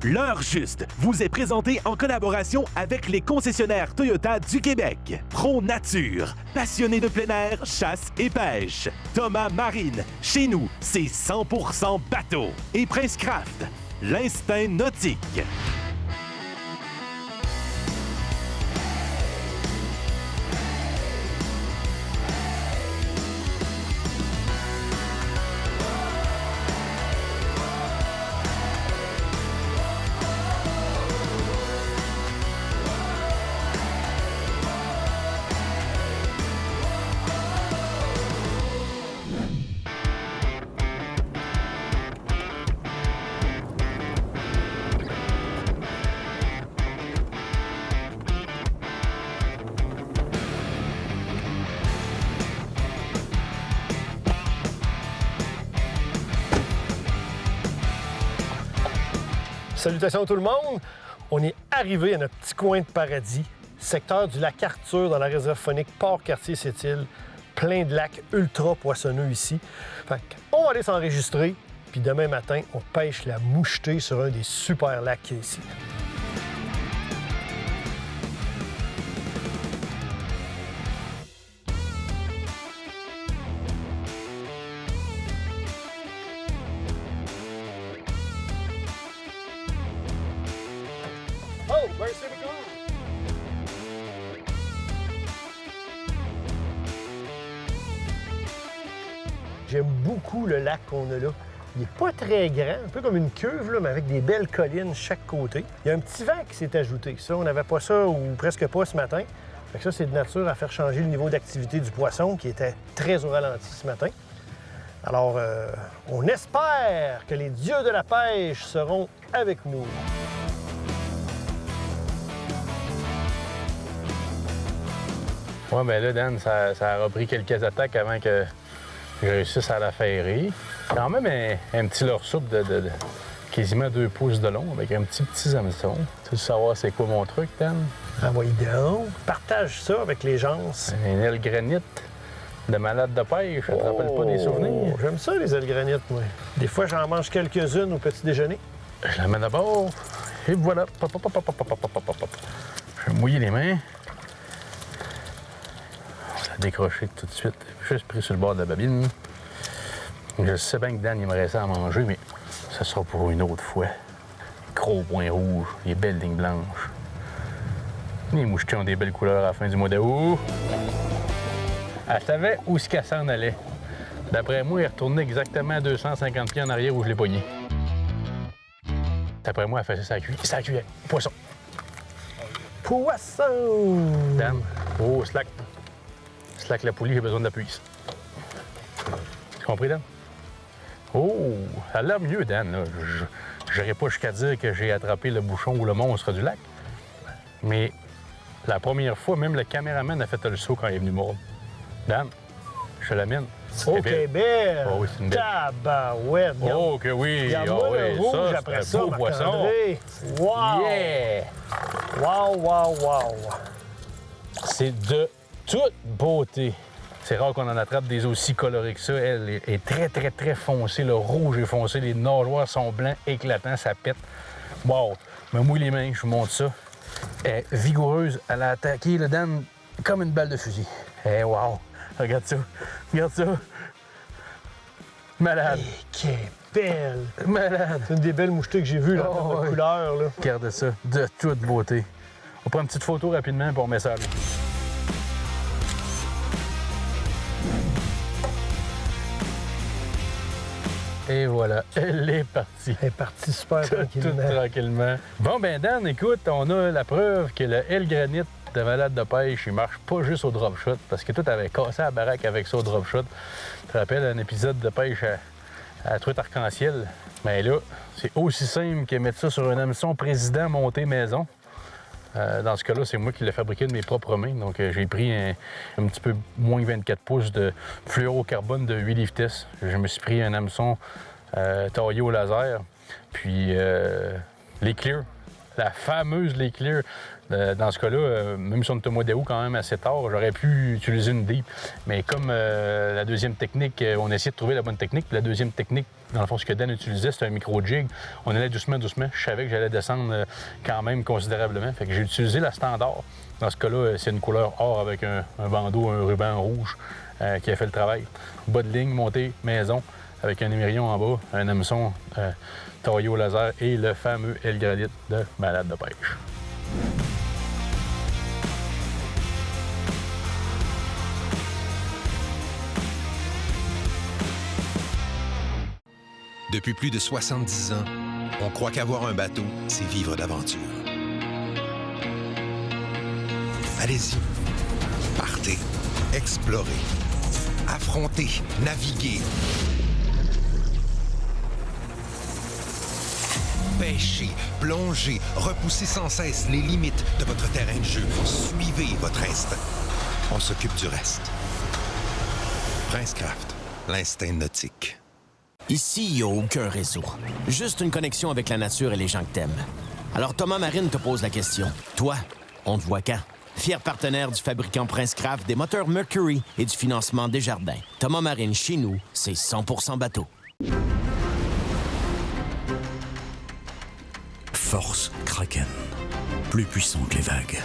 L'heure juste vous est présentée en collaboration avec les concessionnaires Toyota du Québec. Pro Nature, passionné de plein air, chasse et pêche. Thomas Marine, chez nous, c'est 100% bateau. Et Prince Craft, l'instinct nautique. Salutations tout le monde! On est arrivé à notre petit coin de paradis, secteur du lac Arthur dans la réserve faunique Port-Cartier-Sept-Îles, plein de lacs ultra poissonneux ici. Fait on va aller s'enregistrer, puis demain matin, on pêche la mouchetée sur un des super lacs qu'il y a ici. Oh, where's it going? J'aime beaucoup le lac qu'on a là. Il n'est pas très grand, un peu comme une cuve, là, mais avec des belles collines chaque côté. Il y a un petit vent qui s'est ajouté. Ça, on n'avait pas ça ou presque pas ce matin. Fait que ça, c'est de nature à faire changer le niveau d'activité du poisson qui était très au ralenti ce matin. Alors, on espère que les dieux de la pêche seront avec nous. Ouais, ben là, Dan, ça a repris quelques attaques avant que je réussisse à la ferrer. Quand même un petit leurre soupe de quasiment 2 pouces de long avec un petit hameçon. Tu veux savoir c'est quoi mon truc, Dan? Ah oui, donc, partage ça avec les gens. Un aile granit de malade de pêche, ça te rappelle pas des souvenirs? J'aime ça, les ailes granit, moi. Des fois, j'en mange quelques-unes au petit déjeuner. Je la mets d'abord, et voilà. Pop, pop, pop, pop, pop, pop, pop, pop. Je vais mouiller les mains. Décroché tout de suite, juste pris sur le bord de la babine. Je sais bien que Dan, il me restait à manger, mais ça sera pour une autre fois. Gros points rouges, les belles lignes blanches. Les mouchetons ont des belles couleurs à la fin du mois d'août. Elle savait où ce qu'elle s'en allait. D'après moi, elle retournait exactement à 250 pieds en arrière où je l'ai pogné. D'après moi, elle faisait sa cuillère. Sa cuillère. Poisson. Poisson! Dan, oh, slack. Slack la poulie, j'ai besoin d'appui. Tu compris, Dan? Oh, ça a l'air mieux, Dan. Là. Je n'irai pas jusqu'à dire que j'ai attrapé le bouchon ou le monstre du lac. Mais la première fois, même le caméraman a fait le saut quand il est venu mordre. Dan, je te l'amène. OK, belle! Oh oui, c'est une belle. Tabarouette! Oh, que oui! Regarde-moi Oh, oui, le rouge ça, après c'est un ça, beau poisson. Marc-André. Wow! Yeah! Wow, wow, wow! C'est de toute beauté. C'est rare qu'on en attrape des aussi colorés que ça. Elle est très, très, très foncée. Le rouge est foncé. Les nageoires sont blancs, éclatants. Ça pète. Wow! Je me mouille les mains, je vous montre ça. Elle est vigoureuse. Elle a attaqué le Dan comme une balle de fusil. Eh, wow! Regarde ça. Regarde ça. Malade. Hey, qu'elle est belle! Malade. C'est une des belles mouchetées que j'ai vues, là, Oh, de oui. couleur, là. Regardez ça. De toute beauté. On prend une petite photo rapidement pour on met ça là. Et voilà, elle est partie. Elle est partie super Tout tranquillement. tranquillement. Bon, ben Dan, écoute, on a la preuve que le L-granit de malade de pêche, il marche pas juste au drop shot, parce que toi, t'avais cassé la baraque avec ça au drop shot. Tu te rappelles un épisode de pêche à la truite arc-en-ciel? Mais là, c'est aussi simple que mettre ça sur un hameçon président monté maison. Dans ce cas-là, c'est moi qui l'ai fabriqué de mes propres mains. Donc, j'ai pris un petit peu moins que 24 pouces de fluorocarbone de 8 livres-test. Je me suis pris un hameçon taillé au laser. Puis, les clears la fameuse Lake Clear. Dans ce cas-là, même si on est au mois d'août quand même assez tard, j'aurais pu utiliser une deep. Mais comme la deuxième technique, on a essayé de trouver la bonne technique. Puis la deuxième technique, dans le fond, ce que Dan utilisait, c'était un micro-jig. On allait doucement. Je savais que j'allais descendre quand même considérablement. Fait que j'ai utilisé la standard. Dans ce cas-là, c'est une couleur or avec un bandeau, un ruban rouge qui a fait le travail. Bas de ligne, montée, maison, avec un émerion en bas, un hameçon taillé au laser et le fameux L-Granite de Malade de pêche. Depuis plus de 70 ans, on croit qu'avoir un bateau, c'est vivre d'aventure. Allez-y, partez, explorez, affrontez, naviguez. Pêchez, plongez, repoussez sans cesse les limites de votre terrain de jeu. Suivez votre instinct. On s'occupe du reste. Princecraft, l'instinct nautique. Ici, il n'y a aucun réseau. Juste une connexion avec la nature et les gens que t'aimes. Alors Thomas Marine te pose la question. Toi, on te voit quand? Fier partenaire du fabricant Princecraft, des moteurs Mercury et du financement Desjardins. Thomas Marine, chez nous, c'est 100% bateau. Force Kraken. Plus puissant que les vagues.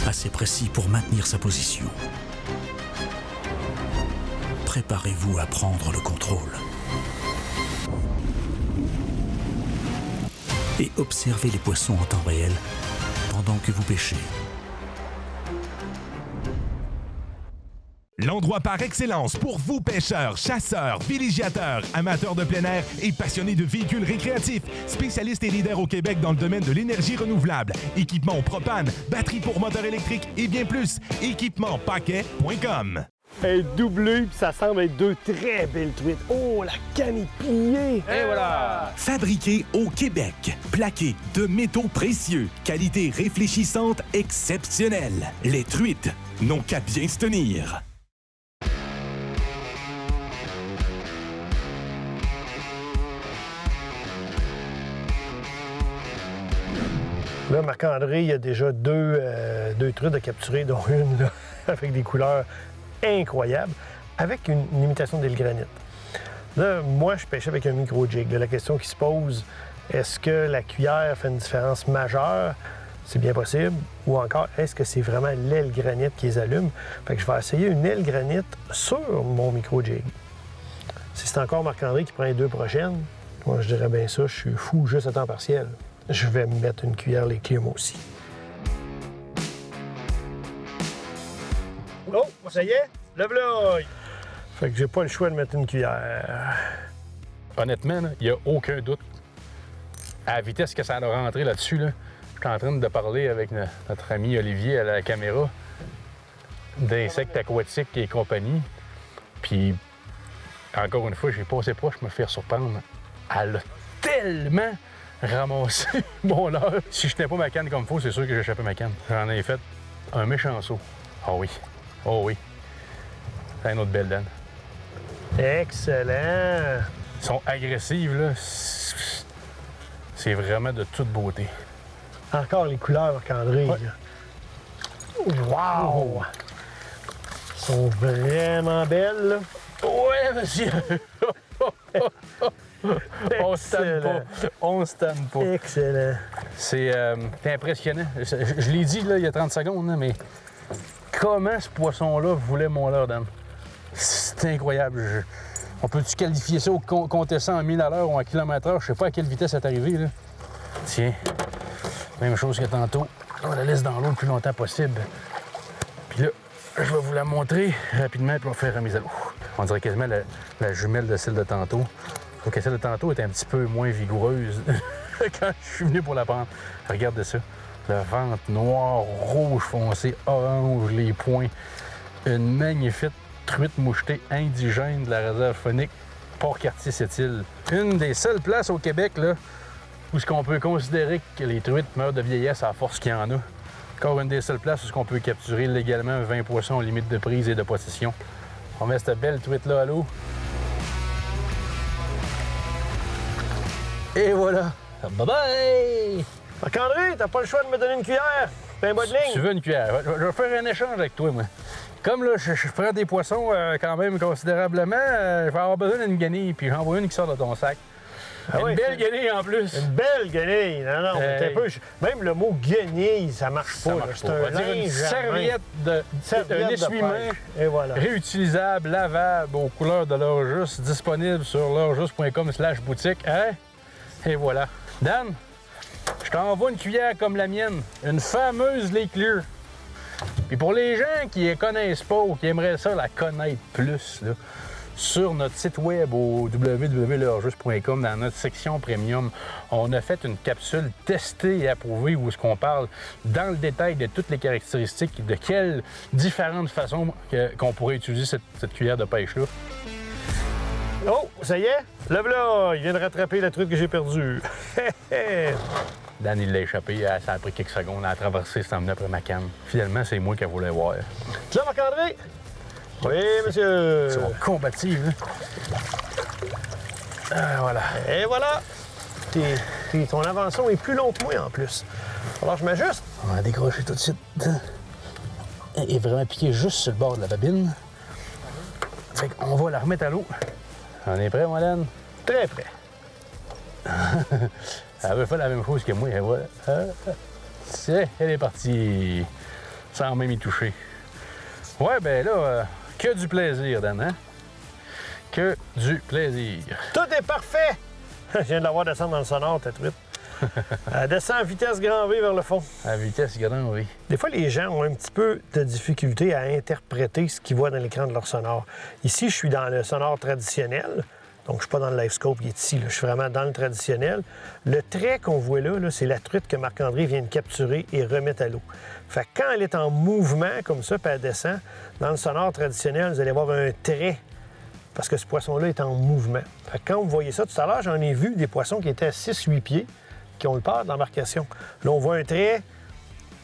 Assez précis pour maintenir sa position. Préparez-vous à prendre le contrôle. Et observez les poissons en temps réel pendant que vous pêchez. L'endroit par excellence pour vous pêcheurs, chasseurs, villégiateurs, amateurs de plein air et passionnés de véhicules récréatifs. Spécialiste et leader au Québec dans le domaine de l'énergie renouvelable. Équipement au propane, batterie pour moteur électrique et bien plus. équipement-paquet.com. Elle est doublée, puis ça semble être deux très belles truites. Oh, la canne est pliée! Et voilà! Fabriqué au Québec. Plaqué de métaux précieux. Qualité réfléchissante exceptionnelle. Les truites n'ont qu'à bien se tenir. Là, Marc-André, il y a déjà deux truites à capturer, dont une là, avec des couleurs incroyables, avec une imitation d'L-Granite. Là, moi, je pêchais avec un micro-jig. La question qui se pose, est-ce que la cuillère fait une différence majeure? C'est bien possible. Ou encore, est-ce que c'est vraiment l'L-Granite qui les allume? Fait que je vais essayer une L-Granite sur mon micro-jig. Si c'est encore Marc-André qui prend les deux prochaines, moi, je dirais bien ça, je suis fou juste à temps partiel. Je vais me mettre une cuillère les clés moi aussi. Oh, ça y est, lève l'œil! Fait que j'ai pas le choix de mettre une cuillère. Honnêtement, il n'y a aucun doute. À la vitesse que ça a rentré là-dessus, là, je suis en train de parler avec notre ami Olivier à la caméra d'insectes aquatiques et compagnie. Puis, encore une fois, j'ai passé proche, je me fais surprendre. Elle a tellement ramassé mon leurre. Si je tenais pas ma canne comme il faut, c'est sûr que j'échappais ma canne. J'en ai fait un méchant saut. Ah oui. Oh oui. C'est une autre belle dame. Excellent! Ils sont agressives, là. C'est vraiment de toute beauté. Encore les couleurs, Marc-André. Ouais. Wow! Elles sont vraiment belles, là. Ouais, monsieur! On se tanne pas. On se tanne pas. Excellent. C'est impressionnant. Je l'ai dit, là, il y a 30 secondes, là, mais comment ce poisson-là voulait mon leurre, Dan? C'est incroyable. On peut-tu qualifier ça ou compter ça en 1000 à l'heure ou en kilomètre-heure? Je sais pas à quelle vitesse c'est arrivé, là. Tiens, même chose que tantôt. On la laisse dans l'eau le plus longtemps possible. Puis là, je vais vous la montrer rapidement, puis on va faire remise à l'eau. On dirait quasiment la jumelle de celle de tantôt. Sauf que celle de tantôt était un petit peu moins vigoureuse quand je suis venu pour la prendre. Regardez ça. Le ventre noir, rouge foncé, orange, les points. Une magnifique truite mouchetée indigène de la réserve faunique Port-Cartier-Sept-Îles. Une des seules places au Québec là, où on peut considérer que les truites meurent de vieillesse à force qu'il y en a. Encore une des seules places où on peut capturer légalement 20 poissons aux limites de prise et de possession. On met cette belle truite-là à l'eau. Et voilà. Bye-bye! Marc-André, t'as pas le choix de me donner une cuillère? Fais un bas de ligne. Tu veux une cuillère? Je vais faire un échange avec toi, moi. Comme là, je prends des poissons quand même considérablement, je vais avoir besoin d'une guenille, puis j'en vois une qui sort de ton sac. Ah une oui, belle guenille en plus. Une belle guenille. Non, Hey. t'es un peu... Même le mot guenille, ça marche pas. Ça là. marche C'est pas. un On va dire une linge à main. serviette Serviette un de essuie-main pêche. Et voilà. réutilisable, lavable, aux couleurs de l'heure juste, disponible sur l'heurejust.com/boutique. Hein? Et voilà. Dan, je t'envoie une cuillère comme la mienne, une fameuse Lake Clear. Puis pour les gens qui ne connaissent pas ou qui aimeraient ça la connaître plus, là, sur notre site web au www.l'heurejust.com, dans notre section premium, on a fait une capsule testée et approuvée où est-ce qu'on parle dans le détail de toutes les caractéristiques, de quelles différentes façons qu'on pourrait utiliser cette cuillère de pêche-là. Oh, ça y est? Lève-là, il vient de rattraper le truc que j'ai perdu. Dan, il l'a échappé, ça a pris quelques secondes à traverser, s'en venait après ma canne. Finalement, c'est moi qui voulais voir. Tu là, Marc-André? Oui, monsieur. C'est mon combatif, là. Voilà. Et voilà. Ton avançon est plus long que moi, en plus. Alors, je m'ajuste. On va décrocher tout de suite. Elle est vraiment piquée juste sur le bord de la babine. Fait qu'on va la remettre à l'eau. On est prêt, mon Dan? Très près. Elle veut faire la même chose que moi, et voilà. C'est, elle est partie. Sans même y toucher. Ouais, ben là, que du plaisir, Dan, hein? Que du plaisir. Tout est parfait. Je viens de la voir descendre dans le sonore, ta truite. Elle descend à vitesse grand V vers le fond. À vitesse grand, oui. Des fois, les gens ont un petit peu de difficulté à interpréter ce qu'ils voient dans l'écran de leur sonore. Ici, je suis dans le sonore traditionnel. Donc, je ne suis pas dans le LiveScope qui est ici. Là. Je suis vraiment dans le traditionnel. Le trait qu'on voit là, c'est la truite que Marc-André vient de capturer et remettre à l'eau. Fait que quand elle est en mouvement comme ça, puis elle descend, dans le sonore traditionnel, vous allez voir un trait parce que ce poisson-là est en mouvement. Fait que quand vous voyez ça, tout à l'heure, j'en ai vu des poissons qui étaient à 6-8 pieds, qui ont le port de l'embarcation. Là, on voit un trait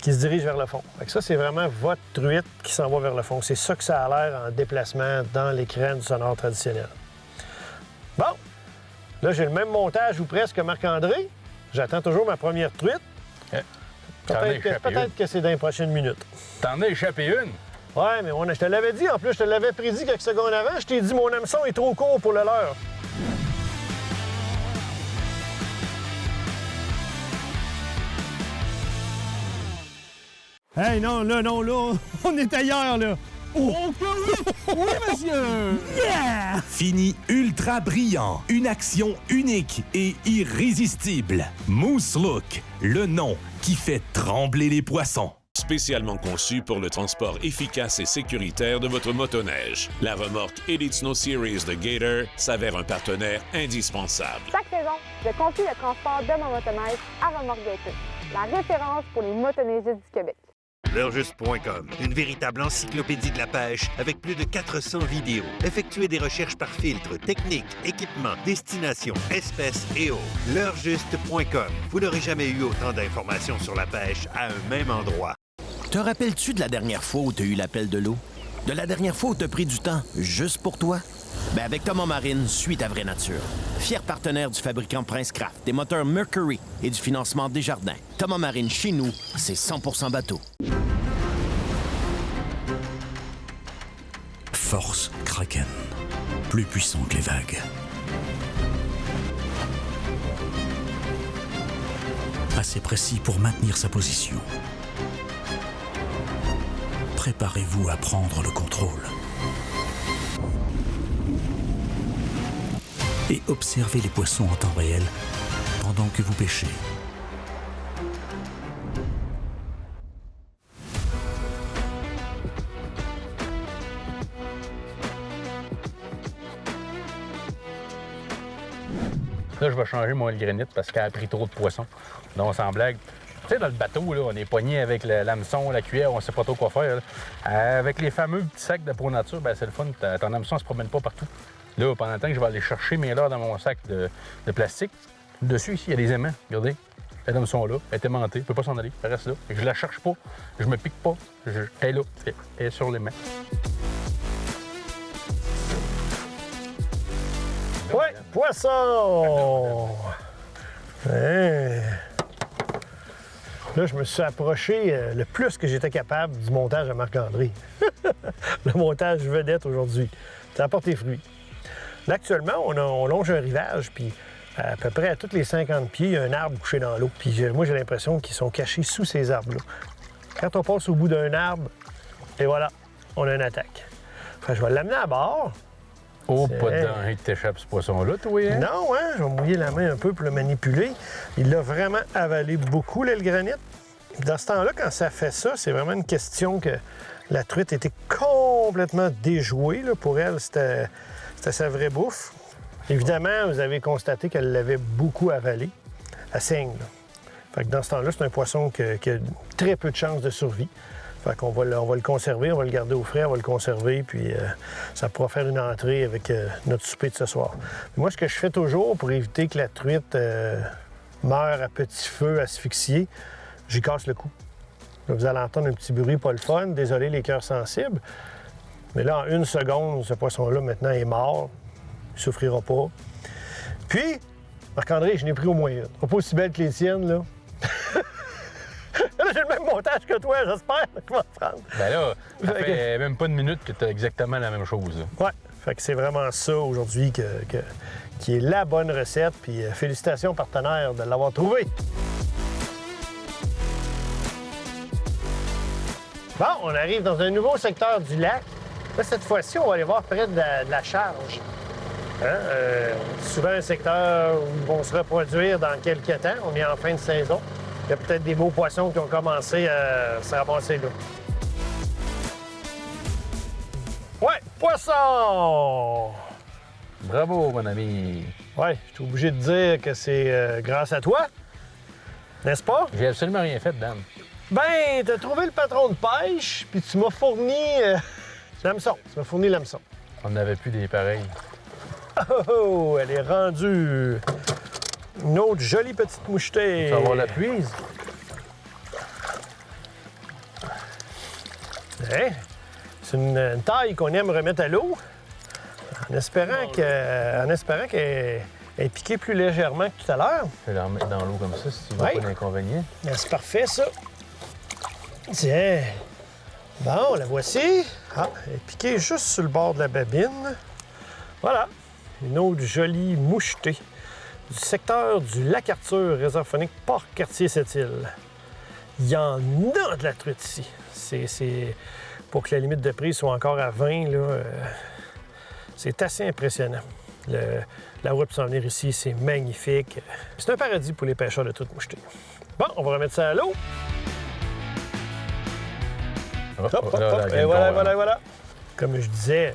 qui se dirige vers le fond. Fait que ça, c'est vraiment votre truite qui s'en va vers le fond. C'est ça que ça a l'air en déplacement dans l'écran du sonore traditionnel. Bon, là, j'ai le même montage ou presque que Marc-André. J'attends toujours ma première truite. Peut-être que c'est dans les prochaines minutes. T'en as échappé une? Ouais, mais je te l'avais dit. En plus, je te l'avais prédit quelques secondes avant. Je t'ai dit, mon hameçon est trop court pour le leur. Hey, non, là, on est ailleurs, là. Oh, oui, monsieur! Yeah! Fini ultra brillant, une action unique et irrésistible. Moose Look, le nom qui fait trembler les poissons. Spécialement conçu pour le transport efficace et sécuritaire de votre motoneige, la remorque Elite Snow Series de Gator s'avère un partenaire indispensable. Chaque saison, je confie le transport de ma motoneige à Remorque Gator, la référence pour les motoneigistes du Québec. L'heurejust.com, une véritable encyclopédie de la pêche avec plus de 400 vidéos. Effectuez des recherches par filtre, technique, équipement, destination, espèces et autres. L'heurejust.com, vous n'aurez jamais eu autant d'informations sur la pêche à un même endroit. Te rappelles-tu de la dernière fois où tu as eu l'appel de l'eau? De la dernière fois où tu as pris du temps juste pour toi? Ben avec Thomas Marine, suis ta vraie nature. Fier partenaire du fabricant Prince Craft, des moteurs Mercury et du financement Desjardins. Thomas Marine, chez nous, c'est 100% bateau. Force Kraken. Plus puissant que les vagues. Assez précis pour maintenir sa position. Préparez-vous à prendre le contrôle. Et observez les poissons en temps réel pendant que vous pêchez. Là, je vais changer mon granite parce qu'elle a pris trop de poissons. Donc, sans blague. Tu sais, dans le bateau, là, on est pogné avec l'hameçon, la cuillère, on sait pas trop quoi faire. Là. Avec les fameux petits sacs de Pro Nature, ben, c'est le fun. Ton hameçon ne se promène pas partout. Là, pendant le temps que je vais aller chercher mes leurres dans mon sac de plastique, dessus, ici, il y a des aimants. Regardez, l'hameçon là, elle est aimantée, elle ne peut pas s'en aller, elle reste là. Fait que je la cherche pas, je me pique pas, elle est là, elle est sur l'aimant. Ouais, poisson! Hein? Là, je me suis approché le plus que j'étais capable du montage à Marc-André. Le montage vedette aujourd'hui. Ça apporte les fruits. Là, actuellement, on longe un rivage, puis à peu près à tous les 50 pieds, il y a un arbre couché dans l'eau. Puis moi, j'ai l'impression qu'ils sont cachés sous ces arbres-là. Quand on passe au bout d'un arbre, et voilà, on a une attaque. Enfin, je vais l'amener à bord. Oh, pas de danger que t'échappes ce poisson-là, toi, hein? Non, hein? Je vais mouiller la main un peu pour le manipuler. Il l'a vraiment avalé beaucoup, l'aile granit. Dans ce temps-là, quand ça fait ça, c'est vraiment une question que la truite était complètement déjouée. Là. Pour elle, c'était sa vraie bouffe. Évidemment, vous avez constaté qu'elle l'avait beaucoup avalé. Elle saigne, là. Fait que dans ce temps-là, c'est un poisson qui a très peu de chances de survie. Fait qu'on va le conserver, on va le garder au frais, on va le conserver, puis ça pourra faire une entrée avec notre souper de ce soir. Moi, ce que je fais toujours pour éviter que la truite meure à petit feu, asphyxiée, j'y casse le cou. Là, vous allez entendre un petit bruit pas le fun, désolé les cœurs sensibles. Mais là, en 1 seconde, ce poisson-là, maintenant, est mort. Il ne souffrira pas. Puis, Marc-André, je n'ai pris au moins une. Pas aussi belle que les tiennes, là. Là, j'ai le même montage que toi, j'espère que tu vas prendre. Ben là, ça fait même pas une minute que tu as exactement la même chose. Ouais, fait que c'est vraiment ça aujourd'hui qui est la bonne recette. Puis félicitations partenaires de l'avoir trouvé. Bon, on arrive dans un nouveau secteur du lac. Là, cette fois-ci, on va aller voir près de la charge. Hein? Souvent un secteur où ils vont se reproduire dans quelques temps. On est en fin de saison. Il y a peut-être des beaux poissons qui ont commencé à se ramasser là. Ouais, poisson! Bravo, mon ami. Ouais, je suis obligé de dire que c'est grâce à toi, n'est-ce pas? J'ai absolument rien fait, Dan. Ben, t'as trouvé le patron de pêche, puis tu m'as fourni l'hameçon. Tu m'as fourni l'hameçon. On n'avait plus des pareils. Oh, elle est rendue. Une autre jolie petite mouchetée. Tu vas avoir la puise. Hein? C'est une taille qu'on aime remettre à l'eau, en espérant qu'elle est piquée plus légèrement que tout à l'heure. Je vais la remettre dans l'eau comme ça, si tu vois pas d'inconvénient. C'est parfait, ça. Tiens. Bon, la voici. Ah, elle est piquée juste sur le bord de la babine. Voilà. Une autre jolie mouchetée du secteur du lac Arthur, réserve faunique Port-Cartier-Sept-Îles. Il y en a de la truite ici. C'est pour que la limite de prise soit encore à 20, là, c'est assez impressionnant. La route pour s'en venir ici, c'est magnifique. C'est un paradis pour les pêcheurs de truite mouchetée. Bon, on va remettre ça à l'eau. Hop, hop, hop. Et voilà. Comme je disais...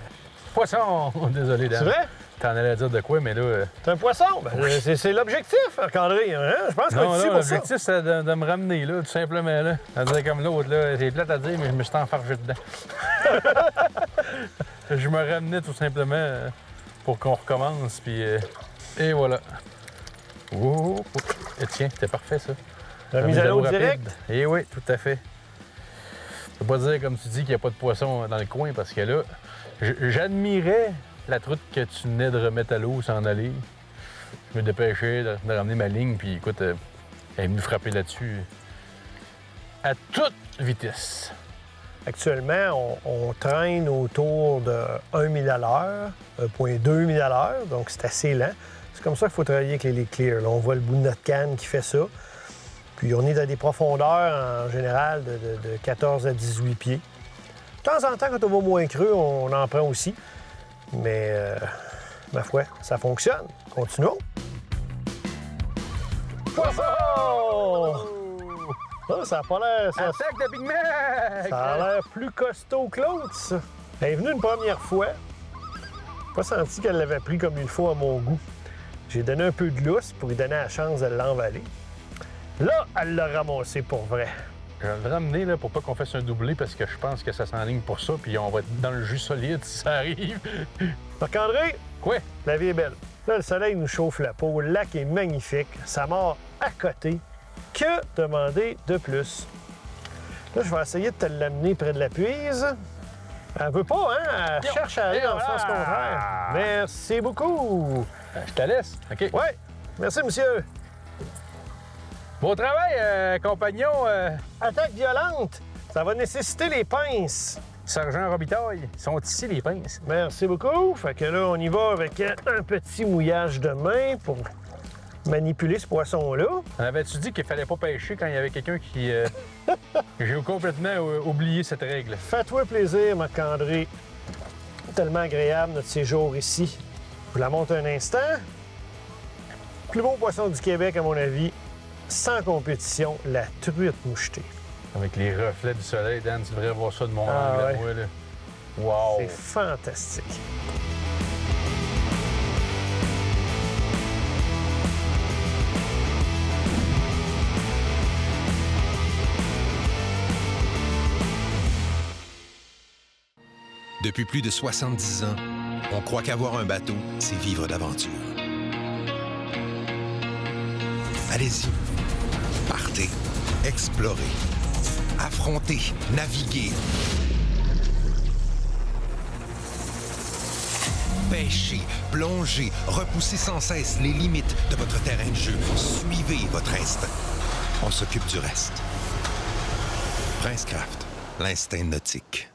Poisson! Désolé, Dan. C'est vrai? T'en allais dire de quoi, mais là... C'est un poisson? Ben, c'est l'objectif, Marc-André. Hein? Je pense qu'on est ici pour ça. L'objectif, c'est de me ramener, là, tout simplement. Là. À dire comme l'autre, là, c'est plate à dire, mais je me suis enfargé dedans. Je me ramenais tout simplement pour qu'on recommence, puis... et voilà. Oh, et tiens, c'était parfait, ça. La mise à l'eau direct? Eh oui, tout à fait. Je peux pas dire, comme tu dis, qu'il n'y a pas de poisson dans le coin, parce que là, j'admirais la truite que tu venais de remettre à l'eau sans aller. Je me dépêchais de ramener ma ligne, puis écoute, elle est venue frapper là-dessus à toute vitesse. Actuellement, on traîne autour de 1 000 à l'heure, 1,2 000 à l'heure, donc c'est assez lent. C'est comme ça qu'il faut travailler avec les lake clear. Là, on voit le bout de notre canne qui fait ça. Puis on est dans des profondeurs, en général, de 14 à 18 pieds. De temps en temps, quand on va moins creux, on en prend aussi. Mais, ma foi, ça fonctionne. Continuons. Poisson! Oh, ça a pas l'air... Attaque de Big Mac! Ça a l'air plus costaud que l'autre, ça. Elle est venue une première fois. Pas senti qu'elle l'avait pris comme il faut à mon goût. J'ai donné un peu de lousse pour lui donner la chance de l'envaler. Là, elle l'a ramassé pour vrai. Je vais le ramener là, pour pas qu'on fasse un doublé parce que je pense que ça s'enligne pour ça, puis on va être dans le jus solide si ça arrive. Marc-André? Quoi? La vie est belle. Là, le soleil nous chauffe la peau, le lac est magnifique, ça mord à côté. Que demander de plus? Là, je vais essayer de te l'amener près de la puise. Elle veut pas, hein? Elle cherche à aller dans le sens contraire. Merci beaucoup. Je te laisse. OK. Ouais. Merci, monsieur. Bon travail, compagnon. Attaque violente! Ça va nécessiter les pinces. Sergent Robitaille, sont ici les pinces. Merci beaucoup. Fait que là, on y va avec un petit mouillage de main pour manipuler ce poisson-là. Avais-tu dit qu'il fallait pas pêcher quand il y avait quelqu'un qui... J'ai complètement oublié cette règle. Fais-toi plaisir, Marc-André. Tellement agréable notre séjour ici. Je vous la montre un instant. Plus beau poisson du Québec, à mon avis, sans compétition, la truite mouchetée. Avec les reflets du soleil, Dan, tu devrais voir ça de mon angle à moi, là. Wow! C'est fantastique. Depuis plus de 70 ans, on croit qu'avoir un bateau, c'est vivre d'aventure. Allez-y. Partez. Explorez. Affrontez. Naviguez. Pêchez, plongez, repoussez sans cesse les limites de votre terrain de jeu. Suivez votre instinct. On s'occupe du reste. Princecraft, l'instinct nautique.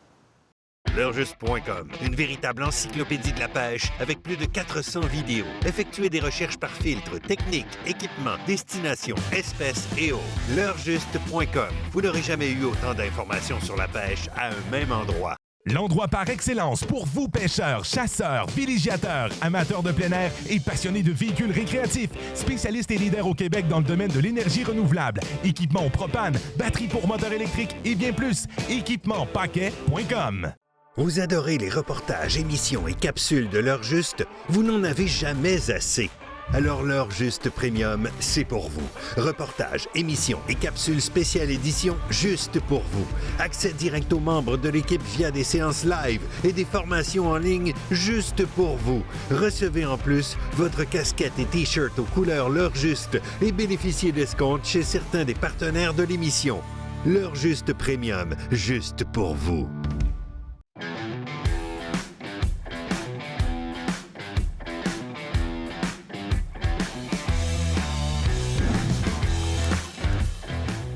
L'heurjuste.com, une véritable encyclopédie de la pêche avec plus de 400 vidéos. Effectuez des recherches par filtre, technique, équipement, destination, espèces et eau. L'heurjuste.com, vous n'aurez jamais eu autant d'informations sur la pêche à un même endroit. L'endroit par excellence pour vous pêcheurs, chasseurs, villégiateurs, amateurs de plein air et passionnés de véhicules récréatifs. Spécialistes et leaders au Québec dans le domaine de l'énergie renouvelable. Équipement propane, batterie pour moteur électrique et bien plus. équipement-paquet.com. Vous adorez les reportages, émissions et capsules de l'heure juste? Vous n'en avez jamais assez. Alors l'heure juste premium, c'est pour vous. Reportages, émissions et capsules spéciales édition juste pour vous. Accès direct aux membres de l'équipe via des séances live et des formations en ligne juste pour vous. Recevez en plus votre casquette et t-shirt aux couleurs l'heure juste et bénéficiez d'escomptes chez certains des partenaires de l'émission. L'heure juste premium, juste pour vous.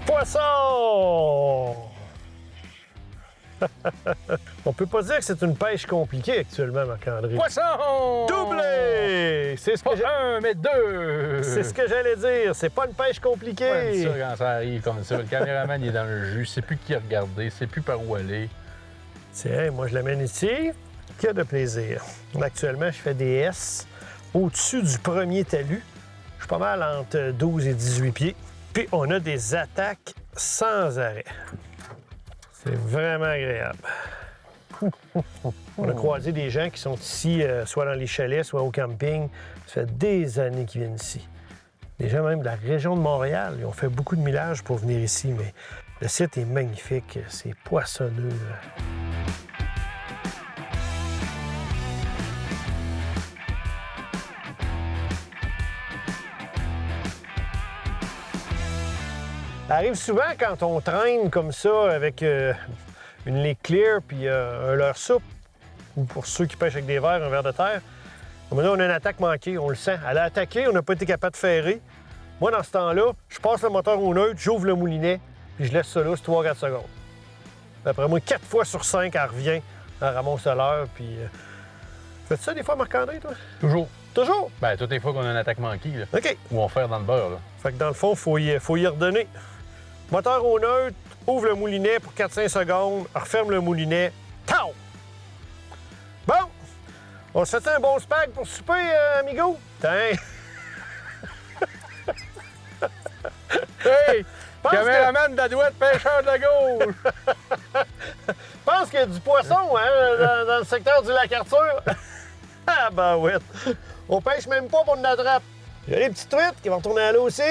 Poisson! On peut pas dire que c'est une pêche compliquée actuellement, Marc-André. Poisson! Doublé! C'est ce que Pas un, mais deux! C'est ce que j'allais dire. C'est pas une pêche compliquée. Ouais, ça, quand ça arrive comme ça, le caméraman il est dans le jus, il sait plus qui regarder, sait plus par où aller. Tiens, moi je l'amène ici. Que de plaisir. Actuellement, je fais des S au-dessus du premier talus. Je suis pas mal entre 12 et 18 pieds. Puis on a des attaques sans arrêt. C'est vraiment agréable. On a croisé des gens qui sont ici, soit dans les chalets, soit au camping. Ça fait des années qu'ils viennent ici. Des gens même de la région de Montréal. Ils ont fait beaucoup de millage pour venir ici, mais le site est magnifique. C'est poissonneux. Ça arrive souvent quand on traîne comme ça avec une ligue clear puis un leurre soupe, ou pour ceux qui pêchent avec des verres, un verre de terre. Maintenant, on a une attaque manquée, on le sent. Elle a attaqué, on n'a pas été capable de ferrer. Moi, dans ce temps-là, je passe le moteur au neutre, j'ouvre le moulinet, puis je laisse ça là, c'est 3-4 secondes. Puis après moi, 4 fois sur 5, elle revient, elle ramasse le leurre, puis... Fais-tu ça des fois, Marc-André, toi? Toujours. Toujours? Ben, toutes les fois qu'on a une attaque manquée, là. OK. Ou on fait dans le beurre, là. Fait que dans le fond, faut y redonner. Moteur au neutre, ouvre le moulinet pour 4-5 secondes, referme le moulinet. Tao! Bon! On se fait un bon spag pour souper, amigo? Tiens! Hey! Caméraman de la droite, pêcheur de la gauche! Pense qu'il y a du poisson, hein, dans le secteur du lac Arthur. Ah, ben ouais. On pêche même pas pour une attrape. Il y a les petites truites qui vont retourner à l'eau aussi.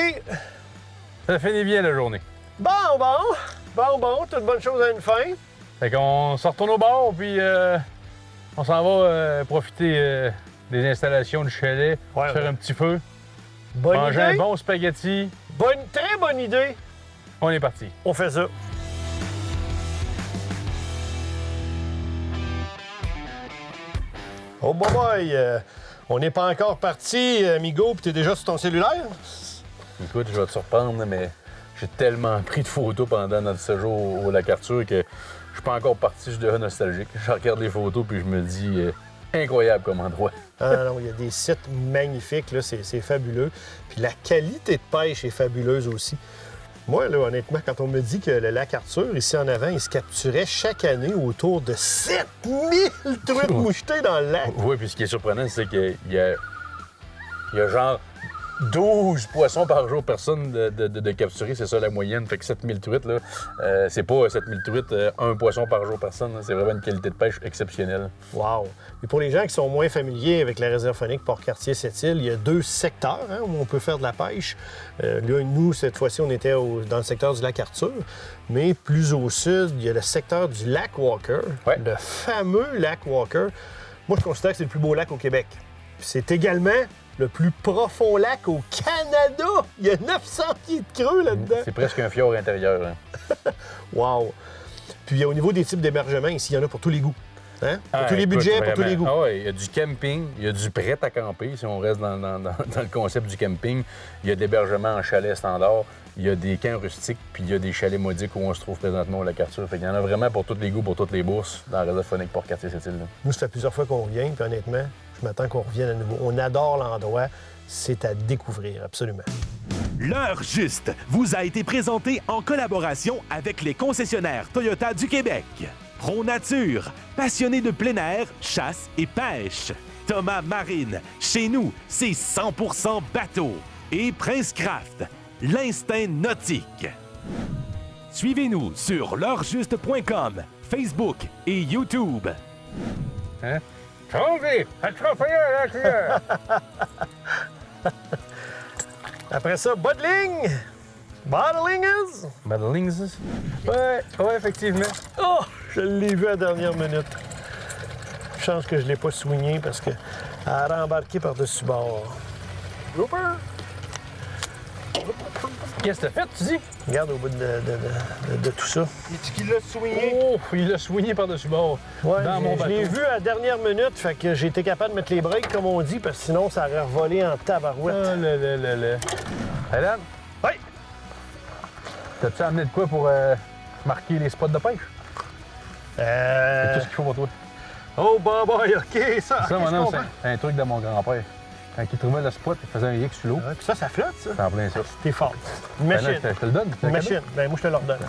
Ça finit bien la journée. Bon, toute bonne chose à une fin. Fait qu'on se retourne au bord, puis on s'en va profiter des installations du chalet, faire un petit feu, manger un bon spaghetti. Très bonne idée. On est parti. On fait ça. Oh boy, on n'est pas encore parti, amigo, puis t'es déjà sur ton cellulaire? Écoute, je vais te surprendre, mais j'ai tellement pris de photos pendant notre séjour au lac Arthur que je suis pas encore parti, je suis déjà nostalgique. Je regarde les photos puis je me dis, incroyable comme endroit. Ah non, il y a des sites magnifiques, là, c'est fabuleux. Puis la qualité de pêche est fabuleuse aussi. Moi, là, honnêtement, quand on me dit que le lac Arthur, ici en avant, il se capturait chaque année autour de 7000 truites mouchetées dans le lac. Oui, puis ce qui est surprenant, c'est qu'il y a genre 12 poissons par jour, personne de capturer, c'est ça la moyenne. Fait que 7000 truites, là, c'est pas 7000 truites, un poisson par jour personne. C'est vraiment une qualité de pêche exceptionnelle. Wow! Et pour les gens qui sont moins familiers avec la réserve faunique Port-Cartier-Sept-Îles, il y a 2 secteurs où on peut faire de la pêche. Là, nous, cette fois-ci, on était dans le secteur du lac Arthur. Mais plus au sud, il y a le secteur du lac Walker, le fameux lac Walker. Moi, je considère que c'est le plus beau lac au Québec. Puis c'est également le plus profond lac au Canada. Il y a 900 pieds de creux là-dedans. C'est presque un fjord intérieur. Hein. Wow! Puis au niveau des types d'hébergement, ici, il y en a pour tous les goûts. Hein? Pour tous les budgets, pour tous les goûts. Ah ouais, il y a du camping, il y a du prêt à camper, si on reste dans le concept du camping. Il y a de l'hébergement en chalet standard, il y a des camps rustiques, puis il y a des chalets modiques où on se trouve présentement au lac Arthur. Fait qu'il y en a vraiment pour tous les goûts, pour toutes les bourses dans la réserve faunique Port-Cartier-Sept-Îles. Nous, ça fait plusieurs fois qu'on revient, puis honnêtement, je m'attends qu'on revienne à nouveau. On adore l'endroit. C'est à découvrir, absolument. L'heure juste vous a été présenté en collaboration avec les concessionnaires Toyota du Québec. Pro Nature, passionné de plein air, chasse et pêche. Thomas Marine, chez nous, c'est 100% bateau. Et Prince Craft, l'instinct nautique. Suivez-nous sur l'heurejuste.com, Facebook et YouTube. Hein? Après ça, Bodling! Bottlingers! Bottlingers? Ouais, effectivement. Oh! Je l'ai vu à la dernière minute. Chance que je ne l'ai pas swingé parce qu'elle a rembarqué par-dessus bord. Grouper! Qu'est-ce que t'as fait, tu dis? Regarde au bout de tout ça. Est-ce qu'il l'a swingé? Oh, il l'a swingé par-dessus bord. Ouais, dans mon bateau. Je l'ai vu à la dernière minute, fait que j'ai été capable de mettre les breaks, comme on dit, parce que sinon, ça aurait revolé en tabarouette. Ah là. Alan? Oui! T'as-tu amené de quoi pour marquer les spots de pêche? Qu'est-ce qu'il faut pour toi? Oh, boy, OK, ça! Ça, maintenant, c'est un truc de mon grand-père. Quand il trouvait le spot, il faisait un rig sur l'eau. Ouais, puis ça flotte, ça? C'est en plein ça. T'es fort. Une Ben machine. là, je te le donne. Une machine. Ben, moi, je te le redonne.